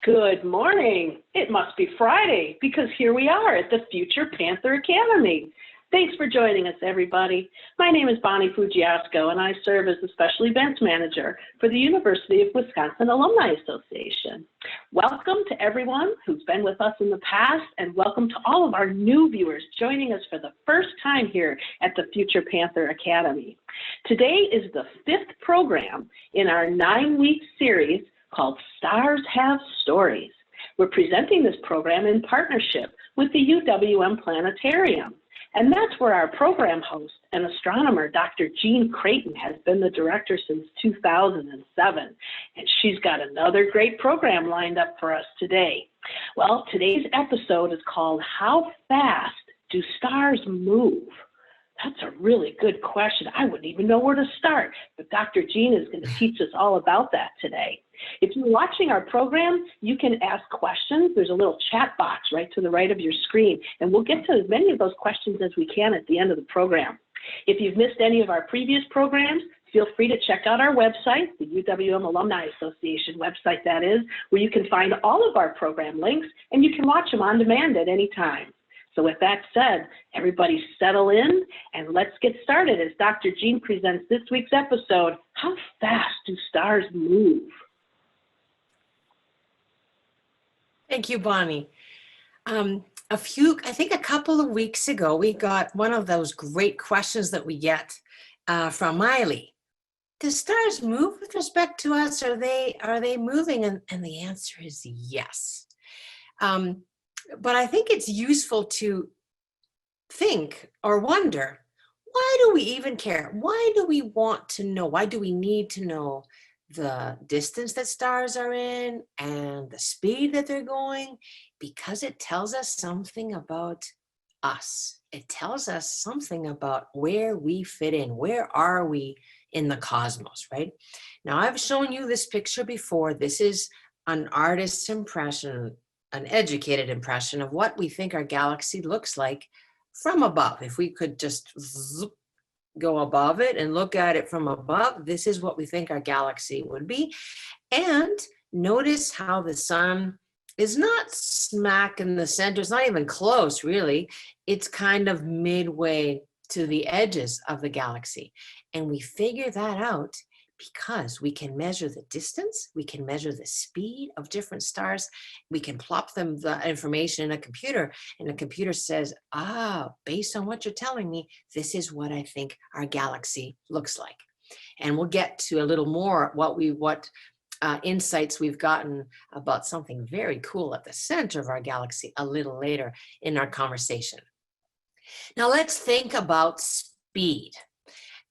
Good morning. It must be Friday because here we are at the Future Panther Academy. Thanks for joining us, everybody. My name is Bonnie Fugiasco, and I serve as the Special Events Manager for the University of Wisconsin Alumni Association. Welcome to everyone who's been with us in the past, and welcome to all of our new viewers joining us for the first time here at the Future Panther Academy. Today is the 5th program in our 9-week series called Stars Have Stories. We're presenting this program in partnership with the UWM Planetarium. And that's where our program host and astronomer, Dr. Jean Creighton, has been the director since 2007. And she's got another great program lined up for us today. Well, today's episode is called How Fast Do Stars Move? That's a really good question. I wouldn't even know where to start, but Dr. Jean is going to teach us all about that today. If you're watching our program, you can ask questions. There's a little chat box right to the right of your screen, and we'll get to as many of those questions as we can at the end of the program. If you've missed any of our previous programs, feel free to check out our website, the UWM Alumni Association website that is, where you can find all of our program links, and you can watch them on demand at any time. So with that said, everybody settle in and let's get started as Dr. Jean presents this week's episode, How Fast Do Stars Move? Thank you, Bonnie. I think a couple of weeks ago, we got one of those great questions that we get from Miley. Do stars move with respect to us? Are they moving? And the answer is yes. But I think it's useful to think or wonder, why do we even care? Why do we want to know? Why do we need to know the distance that stars are in and the speed that they're going? Because it tells us something about us. It tells us something about where we fit in. Where are we in the cosmos, right? Now, I've shown you this picture before. This is an artist's impression, an educated impression of what we think our galaxy looks like from above. If we could just go above it and look at it from above, this is what we think our galaxy would be. And notice how the sun is not smack in the center. It's not even close, really. It's kind of midway to the edges of the galaxy. And we figure that out because we can measure the distance, we can measure the speed of different stars, we can plop them the information in a computer, and the computer says, based on what you're telling me, this is what I think our galaxy looks like. And we'll get to a little more what insights we've gotten about something very cool at the center of our galaxy a little later in our conversation. Now let's think about speed.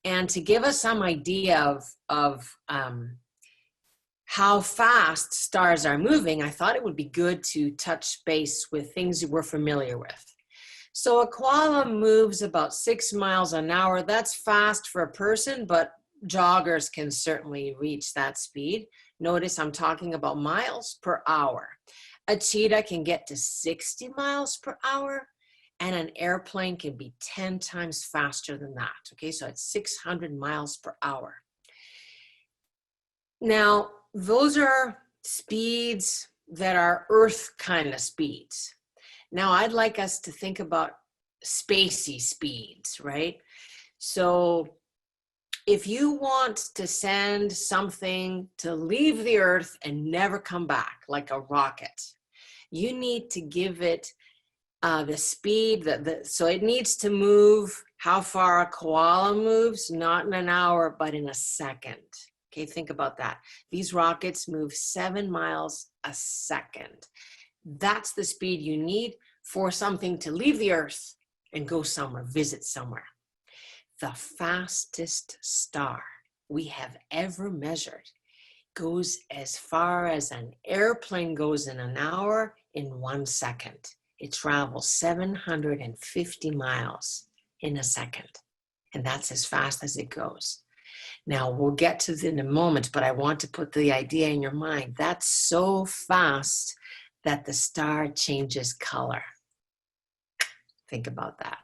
And to give us some idea of how fast stars are moving, I thought it would be good to touch base with things we're familiar with. So a koala moves about 6 miles an hour. That's fast for a person, but joggers can certainly reach that speed. Notice I'm talking about miles per hour. A cheetah can get to 60 miles per hour. And an airplane can be 10 times faster than that. Okay, so it's 600 miles per hour. Now, those are speeds that are Earth kind of speeds. Now, I'd like us to think about spacey speeds, right? So if you want to send something to leave the Earth and never come back, like a rocket, you need to give it the speed, so it needs to move how far a koala moves, not in an hour, but in a second. Okay, think about that. These rockets move 7 miles a second. That's the speed you need for something to leave the Earth and go somewhere, visit somewhere. The fastest star we have ever measured goes as far as an airplane goes in an hour in 1 second. It travels 750 miles in a second, and that's as fast as it goes. Now, we'll get to it in a moment, but I want to put the idea in your mind. That's so fast that the star changes color. Think about that.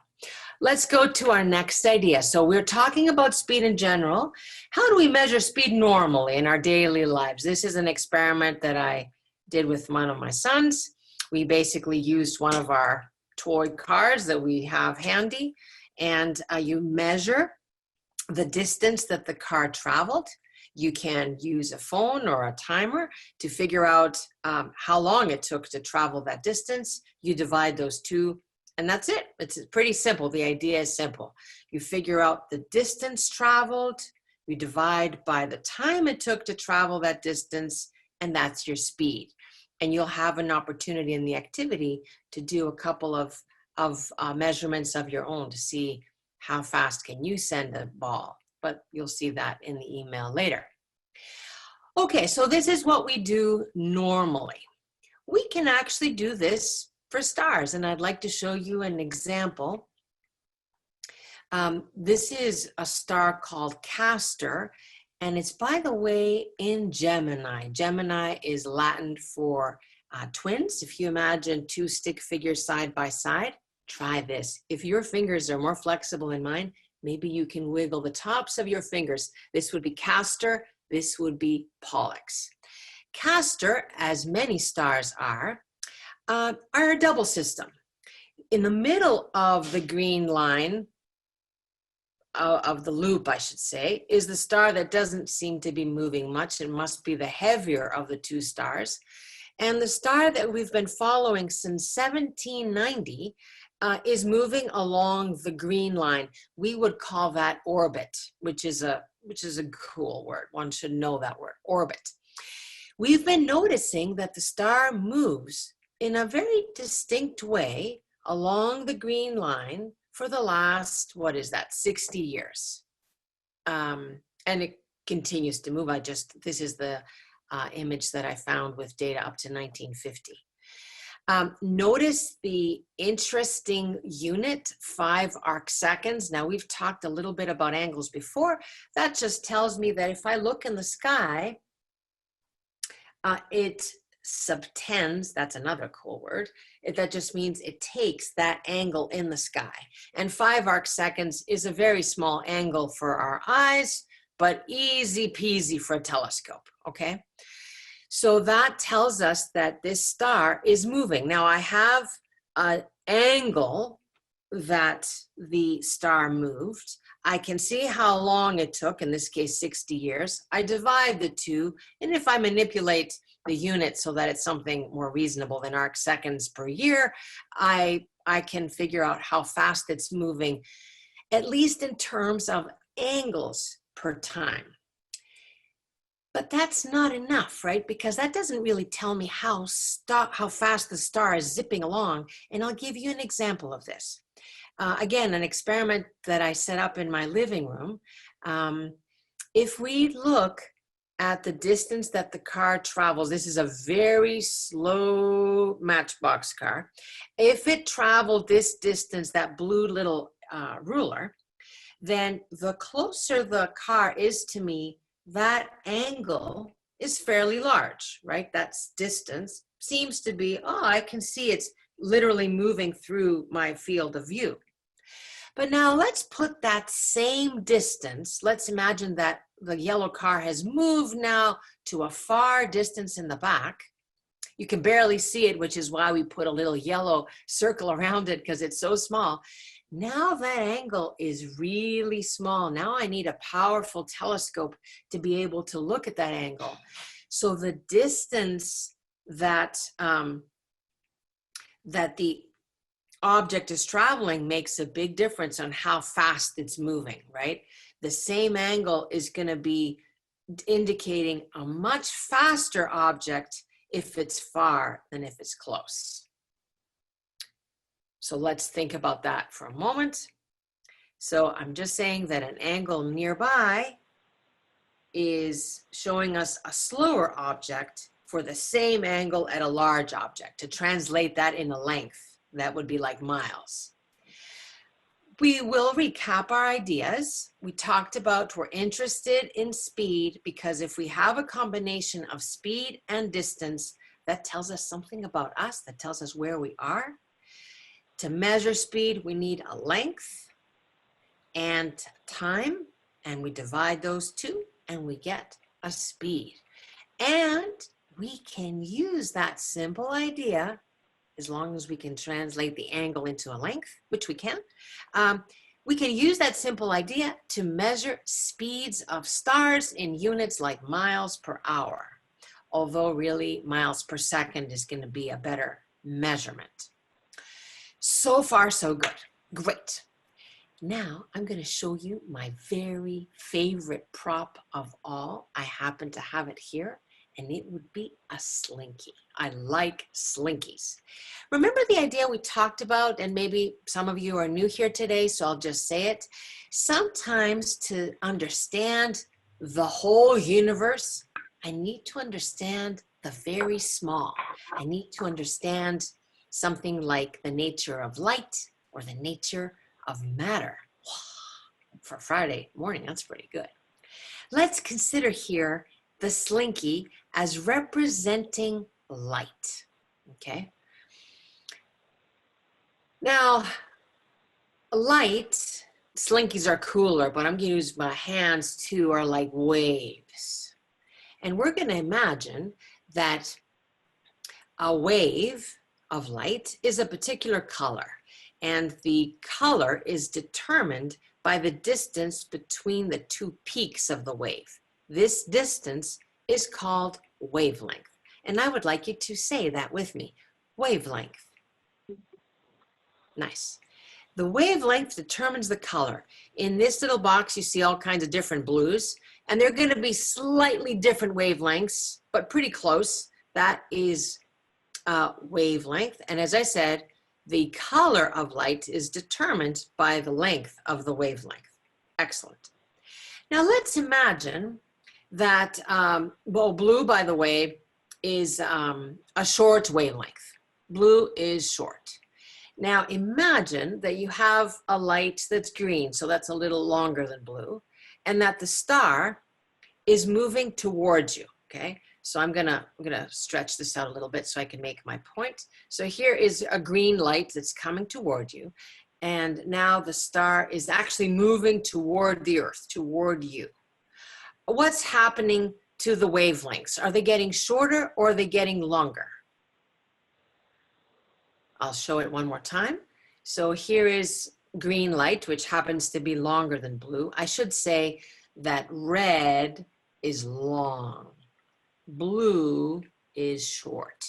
Let's go to our next idea. So we're talking about speed in general. How do we measure speed normally in our daily lives? This is an experiment that I did with one of my sons. We basically used one of our toy cars that we have handy, and you measure the distance that the car traveled. You can use a phone or a timer to figure out how long it took to travel that distance. You divide those two, and that's it. It's pretty simple. The idea is simple. You figure out the distance traveled, you divide by the time it took to travel that distance, and that's your speed. And you'll have an opportunity in the activity to do a couple of measurements of your own to see how fast can you send a ball. But you'll see that in the email later. Okay, so this is what we do normally. We can actually do this for stars, and I'd like to show you an example. This is a star called Castor, and it's, by the way, in Gemini. Gemini is Latin for twins. If you imagine two stick figures side by side, try this. If your fingers are more flexible than mine, maybe you can wiggle the tops of your fingers. This would be Castor, this would be Pollux. Castor, as many stars are a double system. In the middle of the green line, of the loop, I should say, is the star that doesn't seem to be moving much. It must be the heavier of the two stars. And the star that we've been following since 1790 is moving along the green line. We would call that orbit, which is a cool word. One should know that word, orbit. We've been noticing that the star moves in a very distinct way along the green line for the last, 60 years. And it continues to move. This is the image that I found with data up to 1950. Notice the interesting unit, 5 arc seconds. Now, we've talked a little bit about angles before. That just tells me that if I look in the sky, it subtends, that's another cool word. That just means it takes that angle in the sky. And 5 arc seconds is a very small angle for our eyes, but easy peasy for a telescope, okay? So that tells us that this star is moving. Now I have an angle that the star moved. I can see how long it took, in this case 60 years. I divide the two, and if I manipulate the unit so that it's something more reasonable than arc seconds per year, I can figure out how fast it's moving, at least in terms of angles per time. But that's not enough, right? Because that doesn't really tell me how fast the star is zipping along. And I'll give you an example of this. Again, an experiment that I set up in my living room. If we look at the distance that the car travels, this is a very slow matchbox car. If it traveled this distance, that blue little ruler, then the closer the car is to me, that angle is fairly large, right? That's distance seems to be, I can see it's literally moving through my field of view. But now let's put that same distance. Let's imagine that the yellow car has moved now to a far distance in the back. You can barely see it, which is why we put a little yellow circle around it, because it's so small. Now that angle is really small. Now I need a powerful telescope to be able to look at that angle. So the distance that, that the object is traveling makes a big difference on how fast it's moving, right? The same angle is going to be indicating a much faster object if it's far than if it's close. So let's think about that for a moment. So I'm just saying that an angle nearby is showing us a slower object for the same angle at a large object. To translate that into length, that would be like miles. We will recap our ideas. We talked about we're interested in speed because if we have a combination of speed and distance, that tells us something about us, that tells us where we are. To measure speed, we need a length and time, and we divide those two and we get a speed. And we can use that simple idea, as long as we can translate the angle into a length, which we can. We can use that simple idea to measure speeds of stars in units like miles per hour, although really miles per second is going to be a better measurement. So far, so good. Great. Now I'm going to show you my very favorite prop of all. I happen to have it here, and it would be a slinky. I like slinkies. Remember the idea we talked about, and maybe some of you are new here today, so I'll just say it. Sometimes to understand the whole universe, I need to understand the very small. I need to understand something like the nature of light or the nature of matter. For Friday morning, that's pretty good. Let's consider here the slinky as representing light, okay? Now, light, slinkies are cooler, but I'm gonna use my hands too, are like waves. And we're gonna imagine that a wave of light is a particular color, and the color is determined by the distance between the two peaks of the wave. This distance is called wavelength. And I would like you to say that with me, wavelength. Nice. The wavelength determines the color. In this little box, you see all kinds of different blues, and they're going to be slightly different wavelengths, but pretty close. That is wavelength. And as I said, the color of light is determined by the length of the wavelength. Excellent. Now let's imagine that, well, blue, by the way, is a short wavelength. Blue is short. Now imagine that you have a light that's green, so that's a little longer than blue, and that the star is moving towards you, okay? So I'm gonna stretch this out a little bit so I can make my point. So here is a green light that's coming toward you, and now the star is actually moving toward the Earth, toward you. What's happening to the wavelengths? Are they getting shorter or are they getting longer? I'll show it one more time. So here is green light, which happens to be longer than blue. I should say that red is long. Blue is short.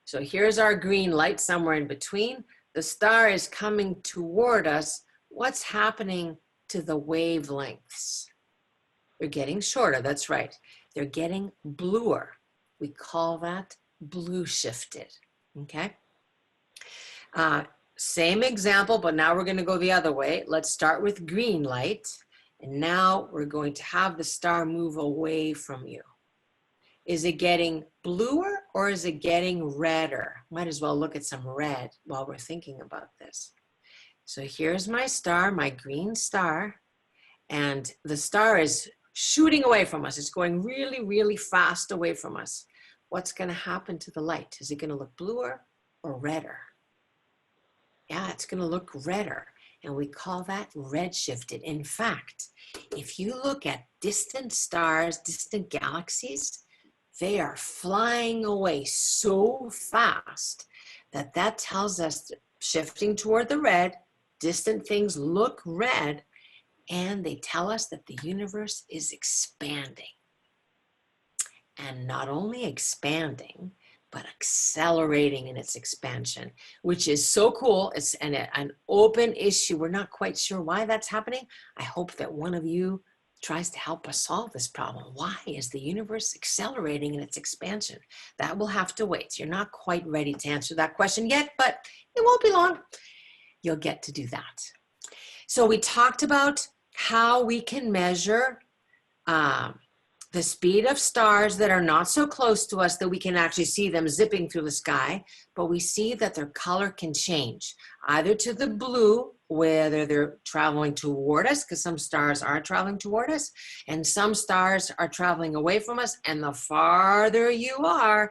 So here's our green light somewhere in between. The star is coming toward us. What's happening to the wavelengths? They're getting shorter, that's right. They're getting bluer. We call that blue shifted, okay? Same example, but now we're gonna go the other way. Let's start with green light. And now we're going to have the star move away from you. Is it getting bluer or is it getting redder? Might as well look at some red while we're thinking about this. So here's my star, my green star, and the star is shooting away from us. It's going really, really fast away from us. What's going to happen to the light? Is it going to look bluer or redder? Yeah, it's going to look redder, and we call that redshifted. In fact, if you look at distant stars, distant galaxies, they are flying away so fast that that tells us that shifting toward the red, distant things look red, and they tell us that the universe is expanding. And not only expanding, but accelerating in its expansion, which is so cool. It's an open issue. We're not quite sure why that's happening. I hope that one of you tries to help us solve this problem. Why is the universe accelerating in its expansion? That will have to wait. You're not quite ready to answer that question yet, but it won't be long. You'll get to do that. So we talked about how we can measure the speed of stars that are not so close to us that we can actually see them zipping through the sky, but we see that their color can change, either to the blue, whether they're traveling toward us, because some stars are traveling toward us, and some stars are traveling away from us, and the farther you are,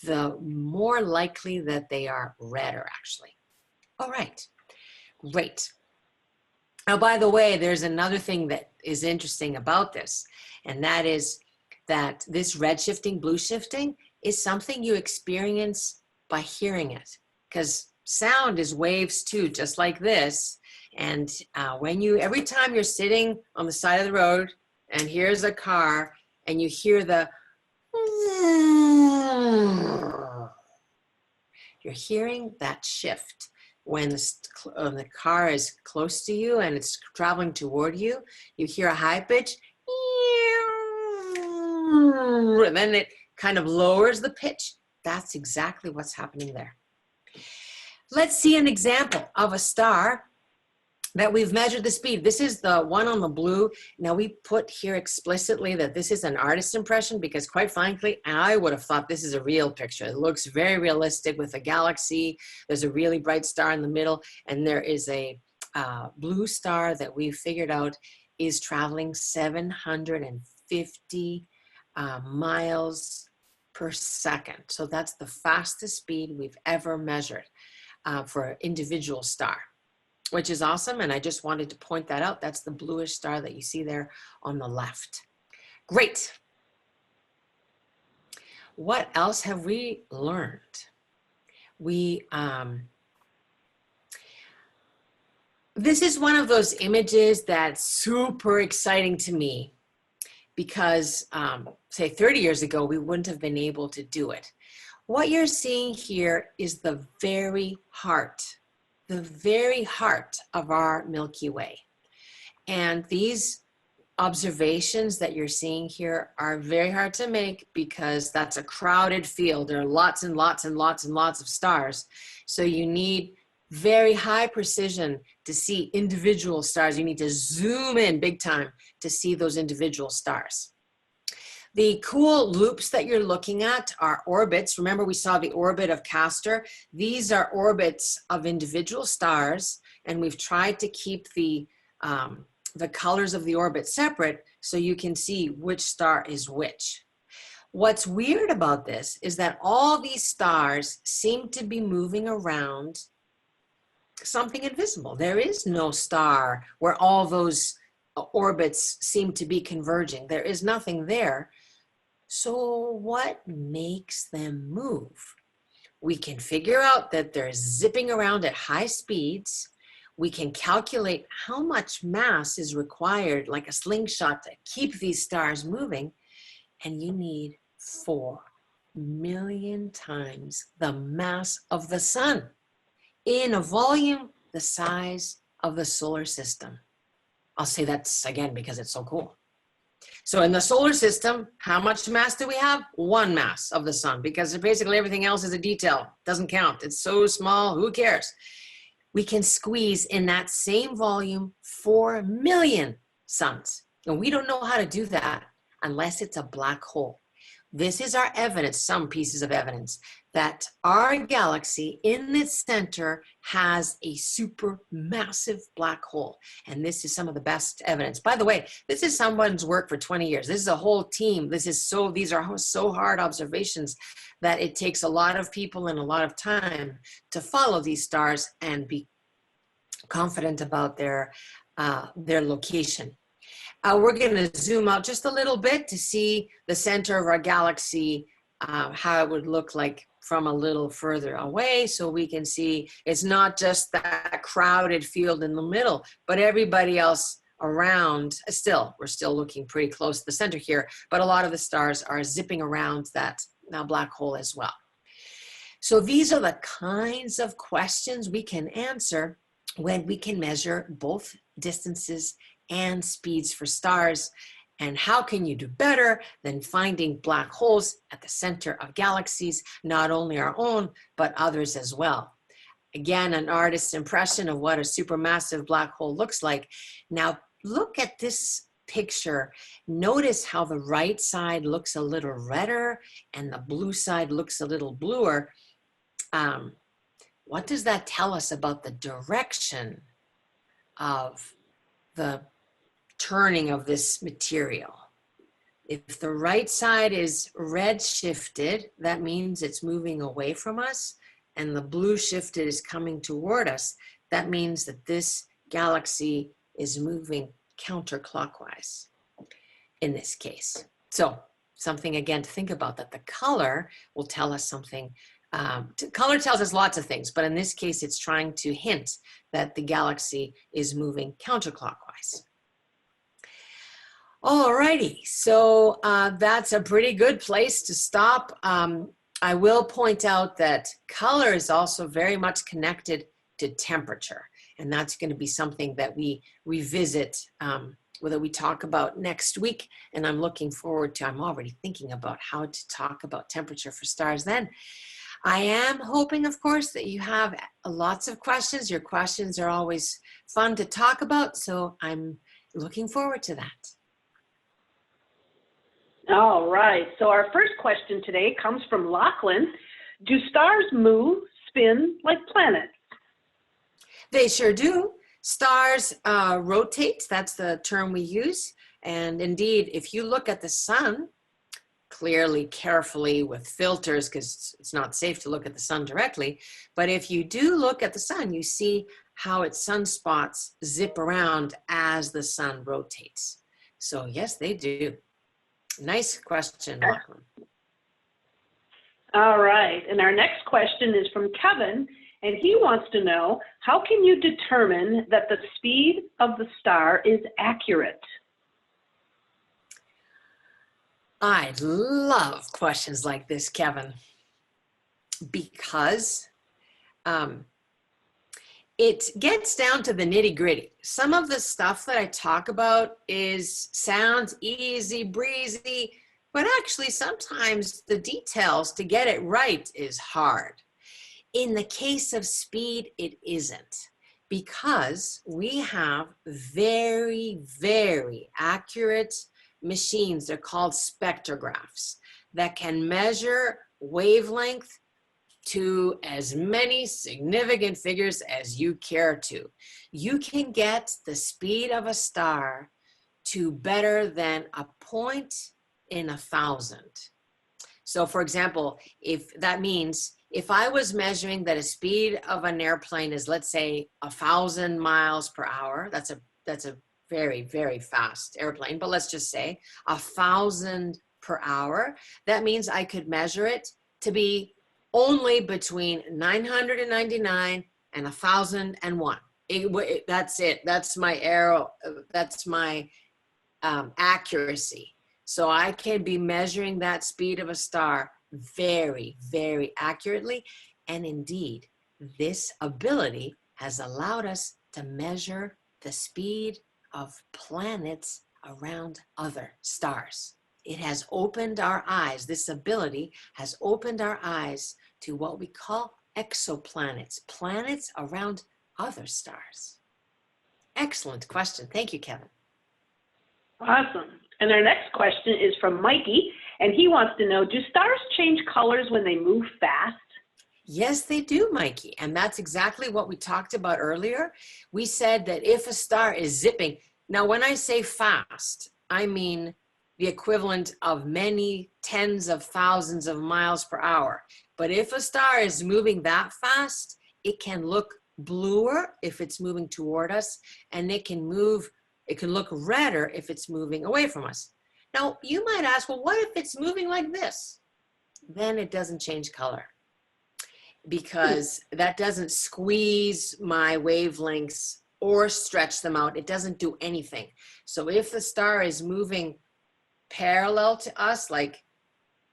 the more likely that they are redder, actually. All right, great. Now, by the way, there's another thing that is interesting about this, and that is that this red shifting, blue shifting is something you experience by hearing it, because sound is waves too, just like this. And every time you're sitting on the side of the road and here's a car and you hear you're hearing that shift. When the car is close to you and it's traveling toward you, you hear a high pitch, and then it kind of lowers the pitch. That's exactly what's happening there. Let's see an example of a star that we've measured the speed. This is the one on the blue. Now we put here explicitly that this is an artist's impression because quite frankly, I would have thought this is a real picture. It looks very realistic with a galaxy. There's a really bright star in the middle, and there is a blue star that we figured out is traveling 750 miles per second. So that's the fastest speed we've ever measured for an individual star, which is awesome. And I just wanted to point that out. That's the bluish star that you see there on the left. Great. What else have we learned? This is one of those images that's super exciting to me because say 30 years ago, we wouldn't have been able to do it. What you're seeing here is the very heart of our Milky Way. And these observations that you're seeing here are very hard to make because that's a crowded field. There are lots and lots and lots and lots of stars. So you need very high precision to see individual stars. You need to zoom in big time to see those individual stars. The cool loops that you're looking at are orbits. Remember, we saw the orbit of Castor. These are orbits of individual stars, and we've tried to keep the colors of the orbit separate so you can see which star is which. What's weird about this is that all these stars seem to be moving around something invisible. There is no star where all those orbits seem to be converging. There is nothing there. So what makes them move? We can figure out that they're zipping around at high speeds. We can calculate how much mass is required, like a slingshot, to keep these stars moving. And you need 4 million times the mass of the sun in a volume the size of the solar system. I'll say that again because it's so cool. So in the solar system, how much mass do we have? 1 mass of the sun, because basically everything else is a detail. Doesn't count. It's so small, who cares? We can squeeze in that same volume 4 million suns. And we don't know how to do that unless it's a black hole. This is our evidence, some pieces of evidence, that our galaxy in its center has a super massive black hole. And this is some of the best evidence. By the way, this is someone's work for 20 years. This is a whole team. These are so hard observations that it takes a lot of people and a lot of time to follow these stars and be confident about their location. We're going to zoom out just a little bit to see the center of our galaxy, how it would look like from a little further away, so we can see it's not just that crowded field in the middle, but everybody else around. We're still looking pretty close to the center here, but a lot of the stars are zipping around that black hole as well. So these are the kinds of questions we can answer when we can measure both distances and speeds for stars. And how can you do better than finding black holes at the center of galaxies, not only our own, but others as well? Again, an artist's impression of what a supermassive black hole looks like. Now, look at this picture. Notice how the right side looks a little redder and the blue side looks a little bluer. What does that tell us about the direction of the turning of this material? If the right side is red shifted, that means it's moving away from us, and the blue shifted is coming toward us. That means that this galaxy is moving counterclockwise in this case. So something again to think about, that the color will tell us something. Color tells us lots of things, but in this case, it's trying to hint that the galaxy is moving counterclockwise. Alrighty, so that's a pretty good place to stop. I will point out that color is also very much connected to temperature, and that's going to be something that we revisit, that we talk about next week, and I'm looking forward to, I'm already thinking about how to talk about temperature for stars then. I am hoping, of course, that you have lots of questions. Your questions are always fun to talk about, so I'm looking forward to that. All right, so our first question today comes from Lachlan. Do stars move, spin like planets? They sure do. Stars rotate, that's the term we use. And indeed, if you look at the sun, clearly, carefully, with filters, because it's not safe to look at the sun directly, but if you do look at the sun, you see how its sunspots zip around as the sun rotates. So yes, they do. Nice question, Lachlan. All right, and our next question is from Kevin, and he wants to know, how can you determine that the speed of the star is accurate? I love questions like this, Kevin, because it gets down to the nitty-gritty. Some of the stuff that I talk about sounds easy breezy, but actually sometimes the details to get it right is hard. In the case of speed, it isn't, because we have very, very accurate machines. They're called spectrographs that can measure wavelength to as many significant figures as you care to. You can get the speed of a star to better than a point in 1,000. So for example, if that means if I was measuring that a speed of an airplane is, let's say, 1,000 miles per hour, that's a very, very fast airplane, but let's just say 1,000 per hour, that means I could measure it to be only between 999 and 1,001. That's it. That's my arrow. That's my accuracy. So I can be measuring that speed of a star very, very accurately. And indeed, this ability has allowed us to measure the speed of planets around other stars. It has opened our eyes. This ability has opened our eyes to what we call exoplanets, planets around other stars. Excellent question. Thank you, Kevin. Awesome. And our next question is from Mikey, and he wants to know, do stars change colors when they move fast? Yes, they do, Mikey. And that's exactly what we talked about earlier. We said that if a star is zipping, now when I say fast, I mean the equivalent of many tens of thousands of miles per hour. But if a star is moving that fast, it can look bluer if it's moving toward us, and it can look redder if it's moving away from us. Now, you might ask, well, what if it's moving like this? Then it doesn't change color, because that doesn't squeeze my wavelengths or stretch them out. It doesn't do anything. So if the star is moving parallel to us, like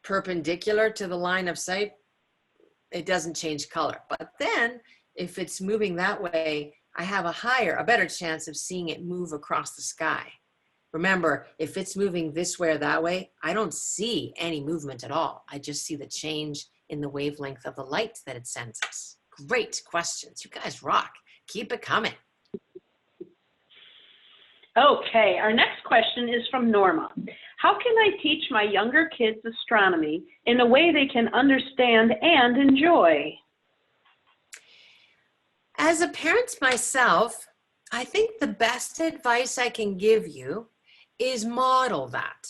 perpendicular to the line of sight, it doesn't change color. But then if it's moving that way, I have a better chance of seeing it move across the sky. Remember, if it's moving this way or that way, I don't see any movement at all. I just see the change in the wavelength of the light that it sends us. Great questions. You guys rock. Keep it coming. Okay, our next question is from Norma. How can I teach my younger kids astronomy in a way they can understand and enjoy? As a parent myself, I think the best advice I can give you is model that.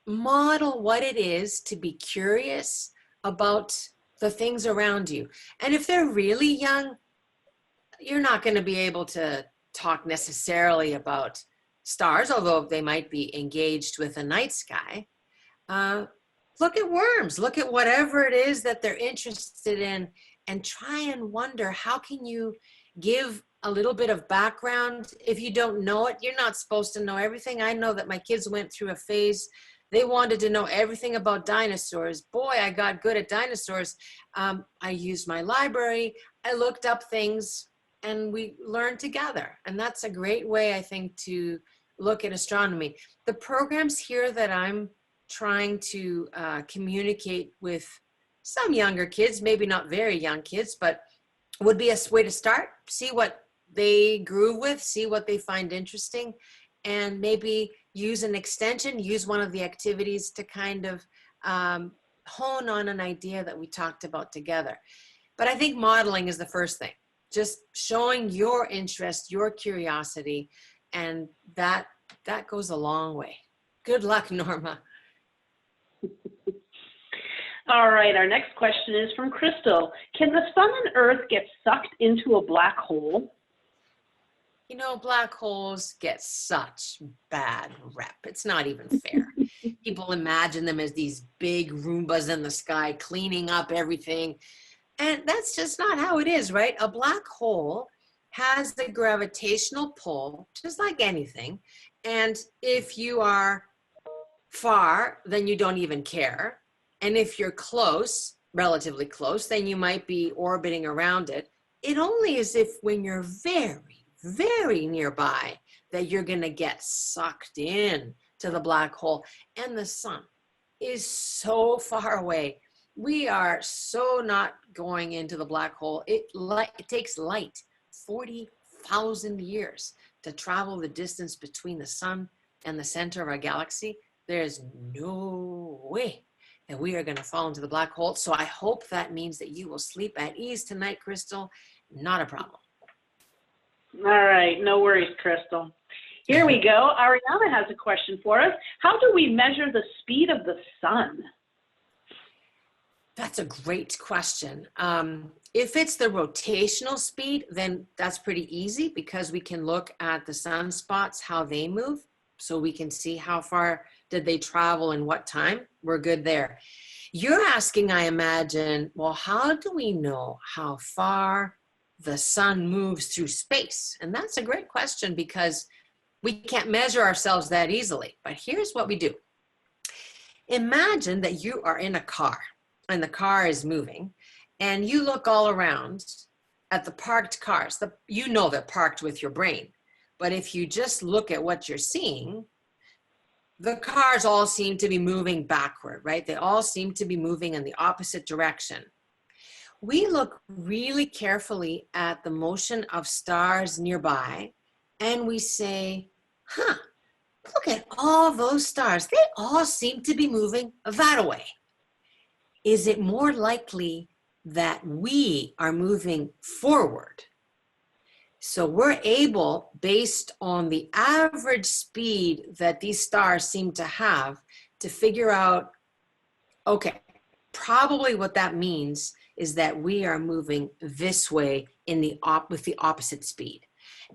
Model what it is to be curious about the things around you. And if they're really young, you're not going to be able to talk necessarily about stars, although they might be engaged with the night sky. look at worms, look at whatever it is that they're interested in, and try and wonder, how can you give a little bit of background? If you don't know it, you're not supposed to know everything. I know that my kids went through a phase, they wanted to know everything about dinosaurs. Boy, I got good at dinosaurs. I used my library, I looked up things, and we learned together. And that's a great way, I think, to look at astronomy. The programs here that I'm trying to communicate with some younger kids, maybe not very young kids, but would be a way to start, see what they groove with, see what they find interesting, and maybe use an extension, use one of the activities to kind of hone on an idea that we talked about together. But I think modeling is the first thing, just showing your interest, your curiosity, and that goes a long way. Good luck, Norma. All right, our next question is from Crystal. Can the sun and Earth get sucked into a black hole? You know, black holes get such bad rep. It's not even fair. People imagine them as these big Roombas in the sky cleaning up everything. And that's just not how it is, right? A black hole has a gravitational pull, just like anything. And if you are far, then you don't even care. And if you're close, relatively close, then you might be orbiting around it. It only is if when you're very, very nearby that you're going to get sucked in to the black hole. And the sun is so far away. We are so not going into the black hole. It takes light 40,000 years to travel the distance between the sun and the center of our galaxy. There's no way that we are going to fall into the black hole. So I hope that means that you will sleep at ease tonight, Crystal. Not a problem. All right, no worries, Crystal. Here we go. Ariana has a question for us. How do we measure the speed of the sun? That's a great question. If it's the rotational speed, then that's pretty easy because we can look at the sunspots, how they move. So we can see how far did they travel and what time. We're good there. You're asking, I imagine, well, how do we know how far the sun moves through space? And that's a great question because we can't measure ourselves that easily. But here's what we do. Imagine that you are in a car and the car is moving and you look all around at the parked cars. You know they're parked with your brain. But if you just look at what you're seeing, the cars all seem to be moving backward, right? They all seem to be moving in the opposite direction. We look really carefully at the motion of stars nearby and we say, look at all those stars. They all seem to be moving that way. Is it more likely that we are moving forward? So we're able, based on the average speed that these stars seem to have, to figure out, okay, probably what that means is that we are moving this way with the opposite speed.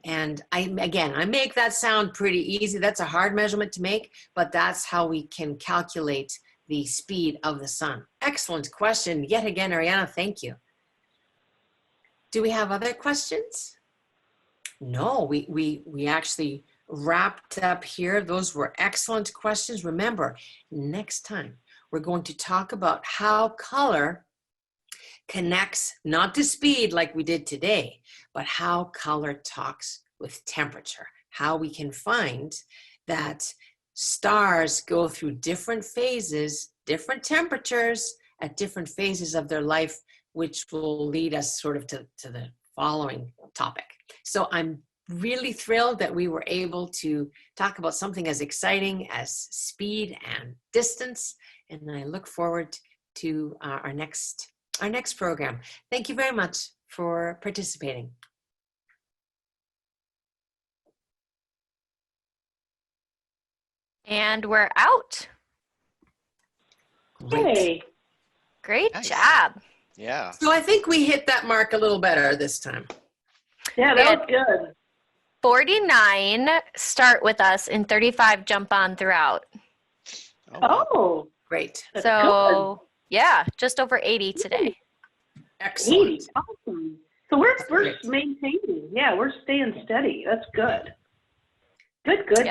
And I make that sound pretty easy. That's a hard measurement to make, but that's how we can calculate the speed of the sun. Excellent question. Yet again, Ariana, thank you. Do we have other questions? No, we actually wrapped up here. Those were excellent questions. Remember, next time we're going to talk about how color connects not to speed like we did today, but how color talks with temperature, how we can find that stars go through different phases, different temperatures at different phases of their life, which will lead us sort of to the following topic. So I'm really thrilled that we were able to talk about something as exciting as speed and distance. And I look forward to our next program. Thank you very much for participating. And we're out. Great. Hey. Great Nice. job. Yeah. So I think we hit that mark a little better this time. Yeah, that was good. 49 start with us and 35 jump on throughout. Oh, wow. Oh, Great. That's So yeah, just over 80 today. good. Excellent. 80. Awesome. So we're Great. maintaining. Yeah, we're staying steady. That's good. Good.